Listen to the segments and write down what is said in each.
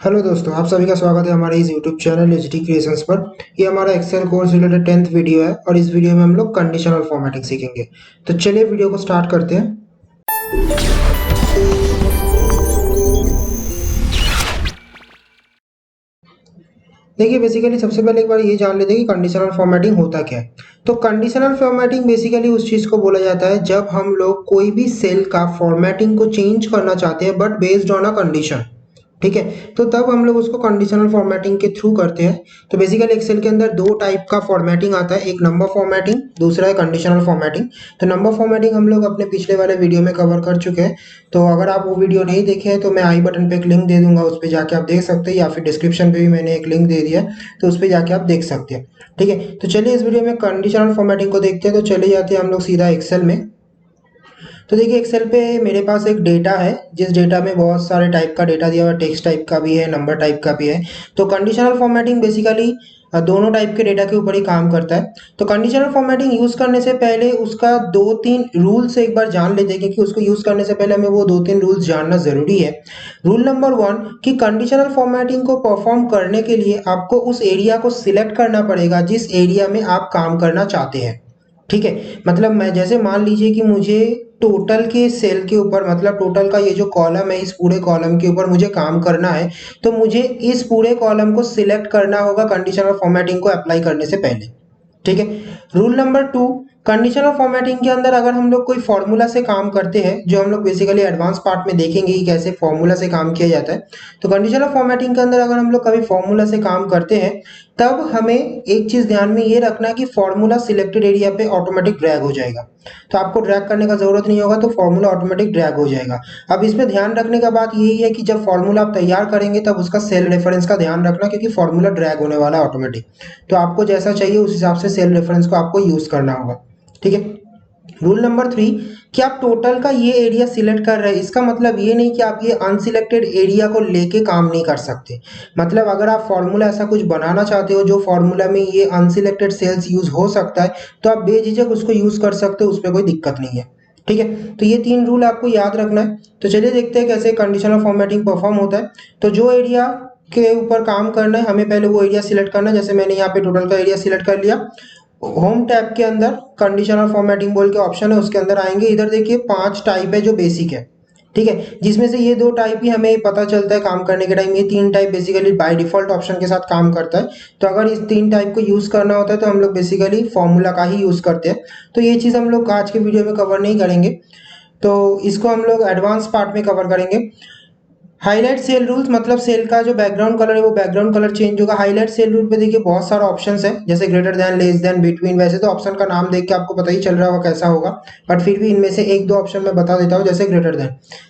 Hello दोस्तों, आप सभी का स्वागत है हमारे इस यूट्यूब चैनल एचडी क्रिएशंस पर। ये हमारा Excel course related 10th video है और इस वीडियो में हम लोग कंडीशनल फॉर्मेटिंग सीखेंगे। तो चलिए वीडियो को स्टार्ट करते हैं। देखिए, बेसिकली सबसे पहले एक बार ये जान लेते हैं कि कंडीशनल फॉर्मेटिंग होता क्या है। तो कंडीशनल फॉर्मेटिंग बेसिकली उस चीज़ को बोला जाता है जब हम लोग कोई भी सेल का फॉर्मेटिंग को चेंज करना चाहते हैं but based on a condition. ठीक है, तो तब हम लोग उसको कंडीशनल फॉर्मेटिंग के थ्रू करते हैं। तो बेसिकली एक्सेल के अंदर दो टाइप का फॉर्मेटिंग आता है, एक नंबर फॉर्मेटिंग, दूसरा है कंडीशनल फॉर्मेटिंग। तो नंबर फॉर्मेटिंग हम लोग अपने पिछले वाले वीडियो में कवर कर चुके हैं। तो अगर आप वो वीडियो नहीं देखे हैं तो मैं आई बटन पे एक लिंक दे दूंगा, उस पर जाके आप देख सकते हैं, या फिर डिस्क्रिप्शन पे भी मैंने एक लिंक दे दिया है, तो उस पर जाके आप देख सकते हैं। ठीक है, तो चलिए इस वीडियो में कंडीशनल फॉर्मेटिंग को देखते हैं। तो चले जाते हैं हम लोग सीधा एक्सेल में। तो देखिए, एक्सेल पे मेरे पास एक डेटा है, जिस डेटा में बहुत सारे टाइप का डेटा दिया हुआ है, टेक्स्ट टाइप का भी है, नंबर टाइप का भी है। तो कंडीशनल फॉर्मेटिंग बेसिकली दोनों टाइप के डेटा के ऊपर ही काम करता है। तो कंडीशनल फॉर्मेटिंग यूज करने से पहले उसका दो तीन रूल्स एक बार जान लेते हैं, क्योंकि उसको यूज करने से पहले हमें वो दो तीन रूल्स जानना जरूरी है। रूल नंबर 1 कि कंडीशनल फॉर्मेटिंग को परफॉर्म करने के लिए आपको उस एरिया को सिलेक्ट करना पड़ेगा जिस एरिया में आप काम करना चाहते हैं। ठीक है, मतलब मैं जैसे मान लीजिए कि मुझे टोटल के सेल के ऊपर, मतलब टोटल का ये जो कॉलम है, इस पूरे कॉलम के ऊपर मुझे काम करना है। तो मुझे इस पूरे कॉलम को सिलेक्ट करना होगा कंडीशनल फॉर्मेटिंग को अप्लाई करने से पहले। ठीक है, रूल नंबर 2, कंडीशनल फॉर्मेटिंग के अंदर अगर हम लोग कोई फॉर्मूला से काम करते हैं, जो हम लोग बेसिकली एडवांस पार्ट में देखेंगे कि कैसे फॉर्मूला से काम किया जाता है। तो कंडीशनल फॉर्मेटिंग के अंदर अगर हम लोग कभी फॉर्मूला से काम करते हैं, तब हमें एक चीज ध्यान में ये रखना है कि फॉर्मूला सिलेक्टेड एरिया पे ऑटोमेटिक ड्रैग हो जाएगा। तो आपको ड्रैग करने का जरूरत नहीं होगा, तो फॉर्मूला ऑटोमेटिक ड्रैग हो जाएगा। अब इसमें ध्यान रखने का बात यही है कि जब फॉर्मूला आप तैयार करेंगे तब उसका सेल रेफरेंस का ध्यान रखना, क्योंकि फॉर्मूला ड्रैग होने वाला है ऑटोमेटिक। तो आपको जैसा चाहिए उस हिसाब से सेल रेफरेंस को आपको यूज करना होगा। ठीक है, रूल नंबर 3 कि आप टोटल का ये एरिया सिलेक्ट कर रहे हैं, इसका मतलब ये नहीं कि आप ये अनसिलेक्टेड एरिया को लेके काम नहीं कर सकते। मतलब अगर आप फॉर्मूला ऐसा कुछ बनाना चाहते हो जो फॉर्मूला में ये अनसिलेक्टेड सेल्स यूज हो सकता है, तो आप बेझिझक उसको यूज कर सकते हो, उसमें कोई दिक्कत नहीं है। ठीक है, तो ये तीन रूल आपको याद रखना है। तो चलिए देखते हैं कैसे कंडीशनल फॉर्मेटिंग परफॉर्म होता है। तो जो एरिया के ऊपर काम करना है, हमें पहले वो एरिया सिलेक्ट करना है। जैसे मैंने यहाँ पे टोटल का एरिया सिलेक्ट कर लिया। होम टैब के अंदर कंडीशनल फॉर्मेटिंग बोल के ऑप्शन है, उसके अंदर आएंगे। इधर देखिए 5 टाइप है जो बेसिक है। ठीक है, जिसमें से ये 2 टाइप ही हमें पता चलता है काम करने के टाइम। ये 3 type basically by default option के साथ काम करता है। तो अगर इस 3 टाइप को यूज करना होता है तो हम लोग बेसिकली फॉर्मूला का ही यूज करते हैं। तो ये चीज हम लोग आज के वीडियो में कवर नहीं करेंगे, तो इसको हम लोग एडवांस पार्ट में कवर करेंगे। हाईलाइट सेल रूल्स, मतलब सेल का जो बैकग्राउंड कलर है वो बैकग्राउंड कलर चेंज होगा। हाईलाइट सेल रूल पे देखिए बहुत सारा ऑप्शंस है, जैसे greater than, less than, between. वैसे तो ऑप्शन का नाम देख के आपको पता ही चल रहा होगा कैसा होगा, बट फिर भी इनमें से एक दो ऑप्शन मैं बता देता हूँ। जैसे ग्रेटर देन,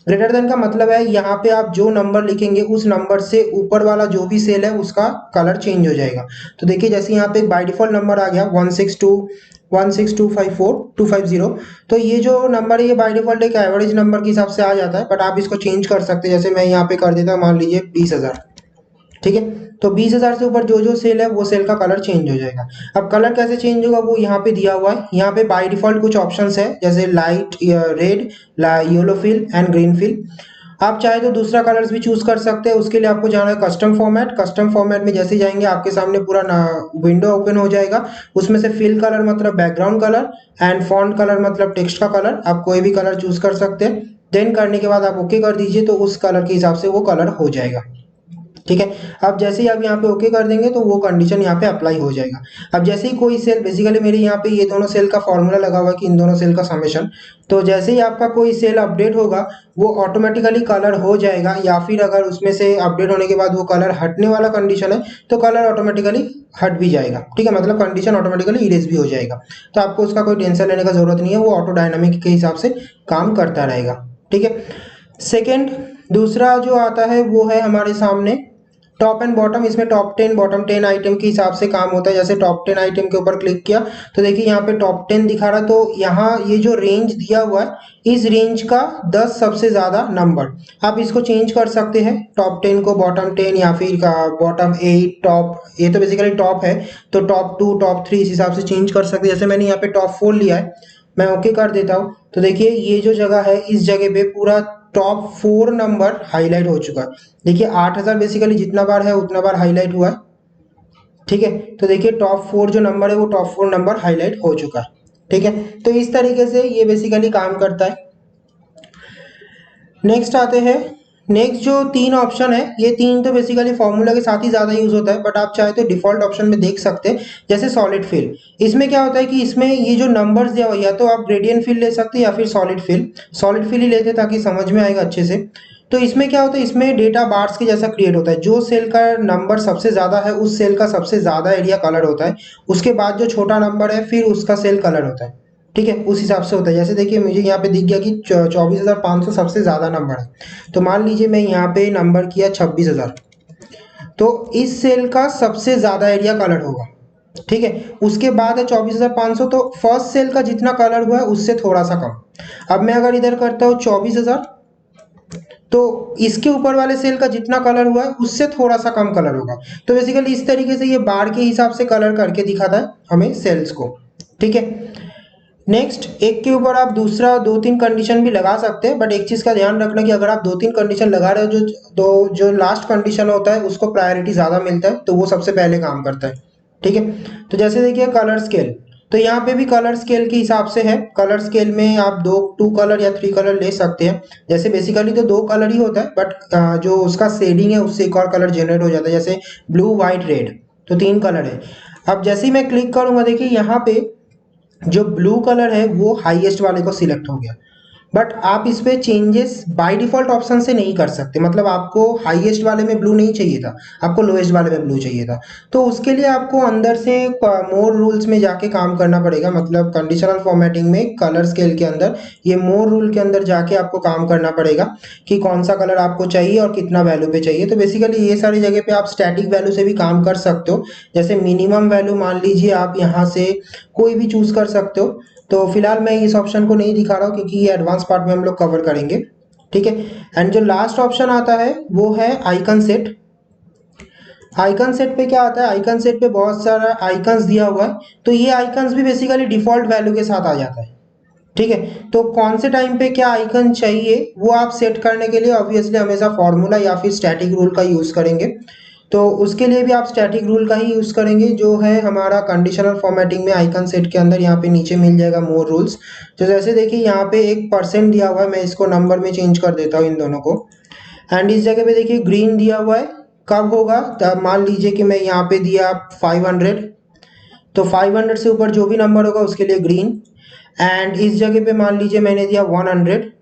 ग्रेटर देन का मतलब है यहाँ पे आप जो नंबर लिखेंगे उस नंबर से ऊपर वाला जो भी सेल है उसका कलर चेंज हो जाएगा। तो देखिए, जैसे यहाँ पे एक बाय डिफॉल्ट नंबर आ गया 162.16254.250। तो ये जो नंबर है ये बाय डिफॉल्ट एक एवरेज नंबर के हिसाब से आ जाता है, बट आप इसको चेंज कर सकते हैं। जैसे मैं यहाँ पे कर देता, मान लीजिए 20,000। ठीक है, तो 20,000 से ऊपर जो जो सेल है वो सेल का कलर चेंज हो जाएगा। अब कलर कैसे चेंज होगा वो यहाँ पे दिया हुआ है। यहाँ पे बाय डिफॉल्ट कुछ ऑप्शंस है, जैसे light red, yellow fill and green fill. आप चाहे तो दूसरा कलर्स भी चूज कर सकते हैं। उसके लिए आपको जाना है कस्टम फॉर्मेट। कस्टम फॉर्मेट में जैसे जाएंगे आपके सामने पूरा विंडो ओपन हो जाएगा। उसमें से फिल कलर मतलब background colour, and font colour मतलब टेक्स्ट का कलर, आप कोई भी कलर चूज कर सकते हैं। देन करने के बाद आप ओके कर दीजिए, तो उस कलर के हिसाब से वो कलर हो जाएगा। ठीक है, अब जैसे ही आप यहाँ पे ओके कर देंगे तो वो कंडीशन यहाँ पे अप्लाई हो जाएगा। अब जैसे ही कोई सेल, बेसिकली मेरे यहाँ पे ये दोनों सेल का फॉर्मूला लगा हुआ है कि इन दोनों सेल का समेशन, तो जैसे ही आपका कोई सेल अपडेट होगा वो ऑटोमेटिकली कलर हो जाएगा, या फिर अगर उसमें से अपडेट होने के बाद वो कलर हटने वाला कंडीशन है तो कलर ऑटोमेटिकली हट भी जाएगा। ठीक है, मतलब कंडीशन ऑटोमेटिकली इरेज भी हो जाएगा। तो आपको उसका कोई टेंशन लेने का जरूरत नहीं है, वो ऑटो डायनामिक के हिसाब से काम करता रहेगा। ठीक है, सेकेंड, दूसरा जो आता है वो है हमारे सामने टॉप एंड बॉटम। इसमें टॉप 10 बॉटम 10 आइटम के हिसाब से काम होता है। जैसे टॉप 10 आइटम के ऊपर क्लिक किया तो देखिए यहाँ पे टॉप 10 दिखा रहा है। तो यहाँ ये जो रेंज दिया हुआ है, इस रेंज का 10 सबसे ज्यादा नंबर, आप इसको चेंज कर सकते हैं। टॉप 10 को बॉटम 10, या फिर बॉटम 8, टॉप, ये तो बेसिकली टॉप है, तो टॉप 2, टॉप 3 इस हिसाब से चेंज कर सकते हैं। जैसे मैंने यहाँ पे टॉप 4 लिया है, मैं ओके कर देता हूँ। तो देखिए ये जो जगह है, इस जगह पे पूरा टॉप 4 नंबर हाईलाइट हो चुका है। देखिए 8000 बेसिकली जितना बार है उतना बार हाईलाइट हुआ है, ठीक है। तो देखिए टॉप 4 जो नंबर है वो टॉप 4 नंबर हाईलाइट हो चुका है, ठीक है। तो इस तरीके से ये बेसिकली काम करता है। नेक्स्ट आते हैं। नेक्स्ट जो 3 ऑप्शन है, ये 3 तो बेसिकली फॉर्मूला के साथ ही ज़्यादा यूज़ होता है, बट आप चाहे तो डिफ़ॉल्ट ऑप्शन में देख सकते हैं, जैसे सॉलिड फिल। इसमें क्या होता है कि इसमें ये जो नंबर्स दिया हुआ है, या तो आप ग्रेडियंट फिल ले सकते हैं या फिर सॉलिड फिल। सॉलिड फिल ही लेते हैं ताकि समझ में आएगा अच्छे से। तो इसमें क्या होता है, इसमें डेटा बार्स के जैसा क्रिएट होता है। जो सेल का नंबर सबसे ज़्यादा है उस सेल का सबसे ज़्यादा एरिया कलर होता है, उसके बाद जो छोटा नंबर है फिर उसका सेल कलर होता है, ठीक है। उस हिसाब से होता है। जैसे देखिए मुझे यहाँ पे दिख गया कि 24,500 सबसे ज़्यादा नंबर है, तो मान लीजिए मैं यहाँ पे नंबर किया 26,000, तो इस सेल का सबसे ज़्यादा एरिया कलर होगा, ठीक है। उसके बाद है 24,500, तो फर्स्ट सेल का जितना कलर हुआ है उससे थोड़ा सा कम। अब मैं अगर इधर करता हूँ 24,000, तो इसके ऊपर वाले सेल का जितना कलर हुआ है उससे थोड़ा सा कम कलर होगा। तो बेसिकली इस तरीके से ये बार के हिसाब से कलर करके दिखाता है हमें सेल्स को, ठीक है। नेक्स्ट, एक के ऊपर आप दूसरा 2-3 कंडीशन भी लगा सकते हैं, बट एक चीज़ का ध्यान रखना कि अगर आप 2-3 कंडीशन लगा रहे हो, जो लास्ट कंडीशन होता है उसको प्रायोरिटी ज़्यादा मिलता है, तो वो सबसे पहले काम करता है, ठीक है। तो जैसे देखिए कलर स्केल, तो यहाँ पे भी कलर स्केल के हिसाब से है। कलर स्केल में आप 2 कलर या 3 कलर ले सकते हैं। जैसे बेसिकली तो 2 कलर ही होता है, बट जो उसका शेडिंग है उससे एक और कलर जनरेट हो जाता है, जैसे ब्लू वाइट रेड, तो 3 कलर है। अब जैसे ही मैं क्लिक करूँगा, देखिए यहाँ पे जो ब्लू कलर है वो हाईएस्ट वाले को सिलेक्ट हो गया, बट आप इस पे चेंजेस बाय डिफॉल्ट ऑप्शन से नहीं कर सकते। मतलब आपको हाईएस्ट वाले में ब्लू नहीं चाहिए था, आपको लोएस्ट वाले में ब्लू चाहिए था, तो उसके लिए आपको अंदर से मोर रूल्स में जाके काम करना पड़ेगा। मतलब कंडीशनल फॉर्मेटिंग में कलर स्केल के अंदर ये मोर रूल के अंदर जाके आपको काम करना पड़ेगा कि कौन सा कलर आपको चाहिए और कितना वैल्यू पे चाहिए। तो बेसिकली ये सारी जगह पे आप स्टैटिक वैल्यू से भी काम कर सकते हो। जैसे मिनिमम वैल्यू मान लीजिए आप यहाँ से कोई भी चूज कर सकते हो। तो फिलहाल मैं इस ऑप्शन को नहीं दिखा रहा हूँ क्योंकि ये एडवांस पार्ट में हम लोग कवर करेंगे, ठीक है। एंड जो लास्ट ऑप्शन आता है वो है आइकन सेट। आइकन सेट पे क्या आता है, आइकन सेट पे बहुत सारा आइकन्स दिया हुआ है, तो ये आइकन्स भी बेसिकली डिफॉल्ट वैल्यू के साथ आ जाता है, ठीक है। तो कौन से टाइम पे क्या आइकन चाहिए वो आप सेट करने के लिए ऑब्वियसली हमेशा फॉर्मूला या फिर स्टैटिक रूल का यूज़ करेंगे। तो उसके लिए भी आप स्टैटिक रूल का ही यूज़ करेंगे, जो है हमारा कंडीशनल फॉर्मेटिंग में आइकन सेट के अंदर यहाँ पे नीचे मिल जाएगा मोर रूल्स। तो जैसे देखिए यहाँ पे 1% दिया हुआ है, मैं इसको नंबर में चेंज कर देता हूँ इन दोनों को। एंड इस जगह पे देखिए ग्रीन दिया हुआ है, कब होगा, तब मान लीजिए कि मैं यहाँ पे दिया 500, तो 500 से ऊपर जो भी नंबर होगा उसके लिए ग्रीन। एंड इस जगह पे मान लीजिए मैंने दिया 100,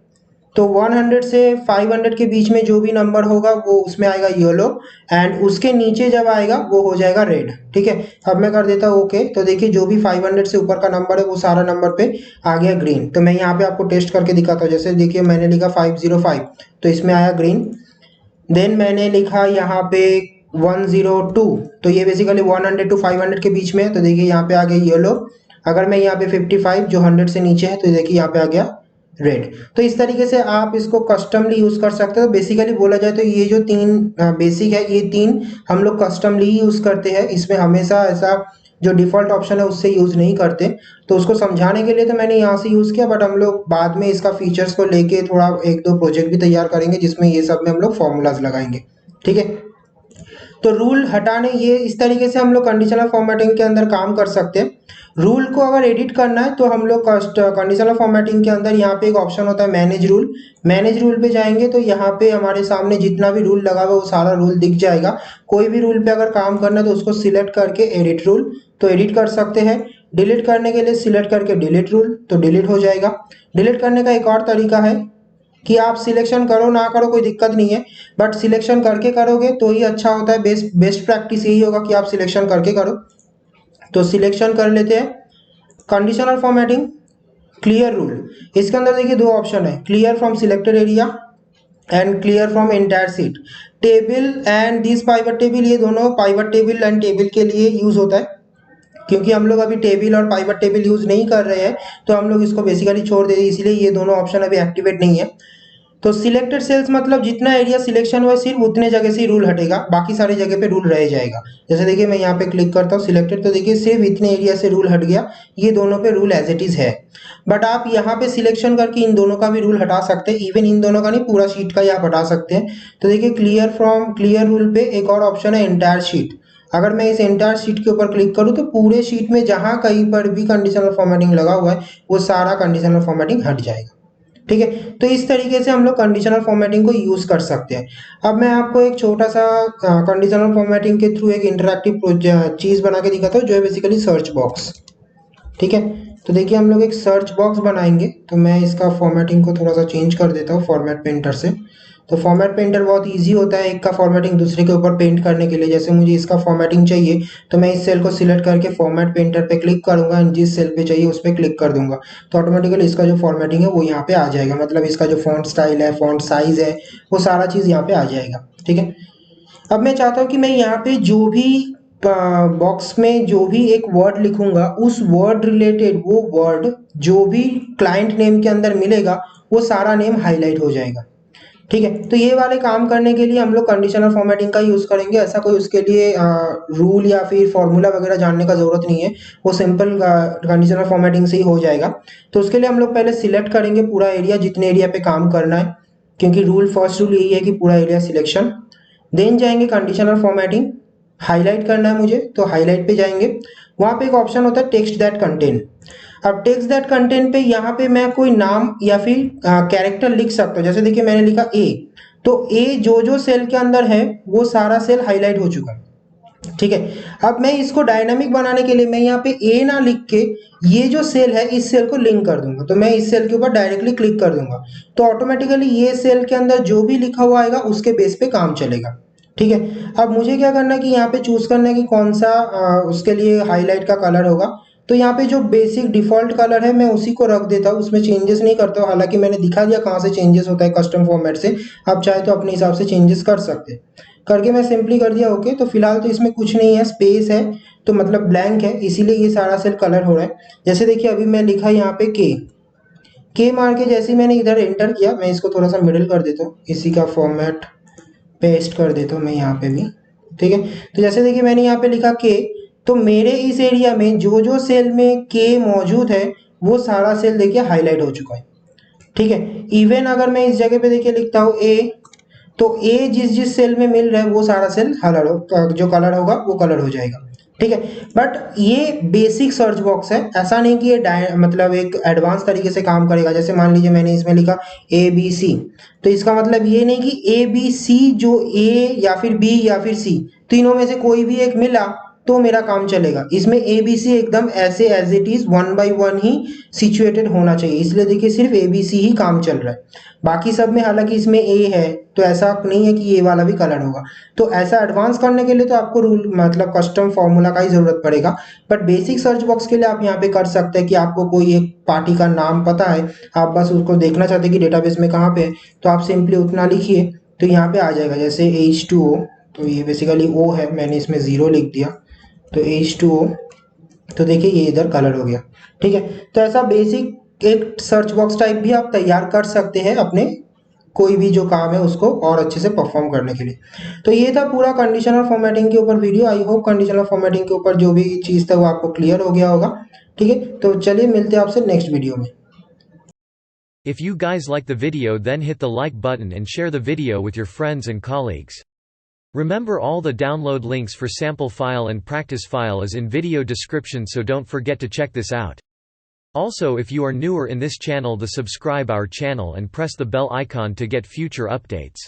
तो 100 से 500 के बीच में जो भी नंबर होगा वो उसमें आएगा येलो, एंड उसके नीचे जब आएगा वो हो जाएगा रेड, ठीक है। अब मैं कर देता हूँ ओके। तो देखिए जो भी 500 से ऊपर का नंबर है वो सारा नंबर पे आ गया ग्रीन। तो मैं यहाँ पे आपको टेस्ट करके दिखाता हूँ। जैसे देखिए मैंने लिखा 505, तो इसमें आया ग्रीन। देन मैंने लिखा यहाँ पे 102, तो ये बेसिकली 100 टू 500 के बीच में है, तो देखिए यहाँ पे आ गया येलो। अगर मैं यहाँ पे 55 जो 100 से नीचे है, तो देखिए यहाँ पे आ गया रेड। तो इस तरीके से आप इसको कस्टमली यूज कर सकते हो। बेसिकली बोला जाए तो ये जो 3 बेसिक है, ये 3 हम लोग कस्टमली ही यूज करते हैं। इसमें हमेशा ऐसा जो डिफॉल्ट ऑप्शन है उससे यूज नहीं करते। तो उसको समझाने के लिए तो मैंने यहाँ से यूज किया, बट हम लोग बाद में इसका फीचर्स को लेके थोड़ा 1-2 प्रोजेक्ट भी तैयार करेंगे जिसमें ये सब में हम लोग फॉर्मूलाज लगाएंगे, ठीक है। तो रूल हटाने, ये इस तरीके से हम लोग कंडीशनल फॉर्मेटिंग के अंदर काम कर सकते हैं। रूल को अगर एडिट करना है तो हम लोग कंडीशनल फॉर्मेटिंग के अंदर यहाँ पे एक ऑप्शन होता है मैनेज रूल। मैनेज रूल पे जाएंगे तो यहाँ पे हमारे सामने जितना भी रूल लगा हुआ है वो सारा रूल दिख जाएगा। कोई भी रूल पे अगर काम करना है तो उसको सिलेक्ट करके एडिट रूल, तो एडिट कर सकते हैं। डिलीट करने के लिए सिलेक्ट करके डिलीट रूल, तो डिलीट हो जाएगा। डिलीट करने का एक और तरीका है कि आप सिलेक्शन करो ना करो कोई दिक्कत नहीं है, बट सिलेक्शन करके करोगे तो ही अच्छा होता है। बेस्ट प्रैक्टिस यही होगा कि आप सिलेक्शन करके करो। तो सिलेक्शन कर लेते हैं। कंडीशनल फॉर्मेटिंग क्लियर रूल, इसके अंदर देखिए 2 ऑप्शन है, clear from selected area and clear from entire seat. Table and this pivot table, ये दोनों पाइवट टेबल एंड टेबल के लिए यूज होता है। क्योंकि हम लोग अभी टेबल और पाइवट टेबल यूज नहीं कर रहे हैं, तो हम लोग इसको बेसिकली छोड़ देते, इसलिए ये दोनों ऑप्शन अभी एक्टिवेट नहीं है। तो सिलेक्टेड सेल्स मतलब जितना एरिया सिलेक्शन हुआ सिर्फ उतने जगह से ही रूल हटेगा, बाकी सारी जगह पे रूल रह जाएगा। जैसे देखिए मैं यहाँ पे क्लिक करता हूँ सिलेक्टेड, तो देखिए सिर्फ इतने एरिया से रूल हट गया, ये दोनों पे रूल एज इट इज है। बट आप यहाँ पे सिलेक्शन करके इन दोनों का भी रूल हटा सकते हैं, इवन इन दोनों का नहीं, पूरा शीट का ही आप हटा सकते हैं। तो देखिए क्लियर रूल पे एक और ऑप्शन है एंटायर शीट। अगर मैं इस एंटायर शीट के ऊपर क्लिक करूँ तो पूरे शीट में जहां कहीं पर भी कंडीशनल फॉर्मेटिंग लगा हुआ है वो सारा कंडीशनल फॉर्मेटिंग हट जाएगा। ठीक है, तो इस तरीके से हम लोग कंडीशनल फॉर्मेटिंग को यूज कर सकते हैं। अब मैं आपको एक छोटा सा कंडीशनल फॉर्मेटिंग के थ्रू एक इंटरैक्टिव चीज बना के दिखाता हूँ, जो है बेसिकली सर्च बॉक्स। ठीक है, तो देखिए हम लोग एक सर्च बॉक्स बनाएंगे। तो मैं इसका फॉर्मेटिंग को थोड़ा सा चेंज कर देता हूँ फॉर्मेट पेंटर से। तो फॉर्मेट पेंटर बहुत इजी होता है एक का फॉर्मेटिंग दूसरे के ऊपर पेंट करने के लिए। जैसे मुझे इसका फॉर्मेटिंग चाहिए तो मैं इस सेल को सिलेक्ट करके फॉर्मेट पेंटर पे क्लिक करूंगा, जिस सेल पे चाहिए उस पर क्लिक कर दूंगा, तो ऑटोमेटिकली इसका जो फॉर्मेटिंग है वो यहाँ पे आ जाएगा। मतलब इसका जो फॉन्ट स्टाइल है, फॉन्ट साइज है, वो सारा चीज़ यहाँ पे आ जाएगा। ठीक है, अब मैं चाहता हूँ कि मैं यहाँ पे जो भी बॉक्स में जो भी एक वर्ड लिखूंगा, उस वर्ड रिलेटेड वो वर्ड जो भी क्लाइंट नेम के अंदर मिलेगा वो सारा नेम हाईलाइट हो जाएगा। ठीक है, तो ये वाले काम करने के लिए हम लोग कंडीशनल फॉर्मेटिंग का यूज करेंगे। ऐसा कोई उसके लिए रूल या फिर फॉर्मूला वगैरह जानने का जरूरत नहीं है, वो सिंपल कंडीशनल फॉर्मेटिंग से ही हो जाएगा। तो उसके लिए हम लोग पहले सिलेक्ट करेंगे पूरा एरिया, जितने एरिया पे काम करना है, क्योंकि फर्स्ट रूल यही है कि पूरा एरिया सिलेक्शन। देन जाएंगे कंडीशनल फॉर्मेटिंग, हाईलाइट करना है मुझे तो हाईलाइट पे जाएंगे। वहां पे एक ऑप्शन होता है टेक्स्ट दैट कंटेन। अब टेक्स्ट दैट कंटेंट पे यहाँ पे मैं कोई नाम या फिर कैरेक्टर लिख सकता हूँ। जैसे देखिए मैंने लिखा ए, तो ए जो जो सेल के अंदर है वो सारा सेल हाईलाइट हो चुका है। ठीक है, अब मैं इसको डायनामिक बनाने के लिए मैं यहाँ पे ए ना लिख के ये जो सेल है इस सेल को लिंक कर दूंगा। तो मैं इस सेल के ऊपर डायरेक्टली क्लिक कर दूंगा, तो ऑटोमेटिकली ये सेल के अंदर जो भी लिखा हुआ आएगा उसके बेस पे काम चलेगा। ठीक है, अब मुझे क्या करना है कि यहाँ पे चूज करना है कि कौन सा उसके लिए हाईलाइट का कलर होगा। तो यहाँ पे जो बेसिक डिफॉल्ट कलर है मैं उसी को रख देता हूँ, उसमें चेंजेस नहीं करता हूँ। हालांकि मैंने दिखा दिया कहाँ से चेंजेस होता है कस्टम फॉर्मेट से, आप चाहे तो अपने हिसाब से चेंजेस कर सकते हैं। करके मैं सिंपली कर दिया ओके। तो फिलहाल तो इसमें कुछ नहीं है, स्पेस है तो मतलब ब्लैंक है, इसीलिए ये सारा सेल कलर हो रहा है। जैसे देखिए अभी मैं लिखा यहाँ पे के मार के जैसे मैंने इधर एंटर किया, मैं इसको थोड़ा सा मिडिल कर देता हूँ, इसी का फॉर्मेट पेस्ट कर देता हूँ मैं यहाँ पे भी। ठीक है, तो जैसे देखिए मैंने यहाँ पे लिखा के, तो मेरे इस एरिया में जो जो सेल में के मौजूद है वो सारा सेल देखिए हाईलाइट हो चुका है। ठीक है, इवन अगर मैं इस जगह पे देखिए लिखता हूँ ए, तो ए जिस जिस सेल में मिल रहा है वो सारा सेल जो कलर होगा वो कलर हो जाएगा। ठीक है, बट ये बेसिक सर्च बॉक्स है, ऐसा नहीं कि ये मतलब एक एडवांस तरीके से काम करेगा। जैसे मान लीजिए मैंने इसमें लिखा ए बी सी, तो इसका मतलब ये नहीं कि ए बी सी जो ए या फिर बी या फिर सी तीनों में से कोई भी एक मिला तो मेरा काम चलेगा। इसमें ए बी सी एकदम ऐसे as it is one by one ही सिचुएटेड होना चाहिए, इसलिए देखिए सिर्फ ए बी सी ही काम चल रहा है। बाकी सब में हालांकि इसमें ए है तो ऐसा नहीं है कि ये वाला भी कलर होगा। तो ऐसा एडवांस करने के लिए तो आपको रूल मतलब कस्टम फॉर्मूला का ही जरूरत पड़ेगा। बट बेसिक सर्च बॉक्स के लिए आप यहाँ पे कर सकते हैं कि आपको कोई एक पार्टी का नाम पता है, आप बस उसको देखना चाहते हैं कि डेटाबेस में कहाँ पे है, तो आप सिंपली उतना लिखिए तो यहाँ पे आ जाएगा। जैसे H2O, तो ये बेसिकली O है, मैंने इसमें 0 लिख दिया तो H2O, तो देखिए ये इधर कलर हो गया। ठीक है, तो ऐसा बेसिक एक सर्च बॉक्स टाइप भी आप तैयार कर सकते हैं अपने कोई भी जो काम है उसको और अच्छे से परफॉर्म करने के लिए। तो ये था पूरा कंडीशनल फॉर्मेटिंग के ऊपर video. I hope conditional formatting के ऊपर जो भी चीज़ था वो आपको क्लियर हो गया होगा। ठीक है, तो चलिए मिलते हैं आपसे नेक्स्ट वीडियो में। If you guys like the video, then hit the like button and share the video with your friends and colleagues. Remember, all the download links for sample file and practice file is in video description, so don't forget to check this out. Also, if you are newer in this channel, the subscribe our channel and press the bell icon to get future updates.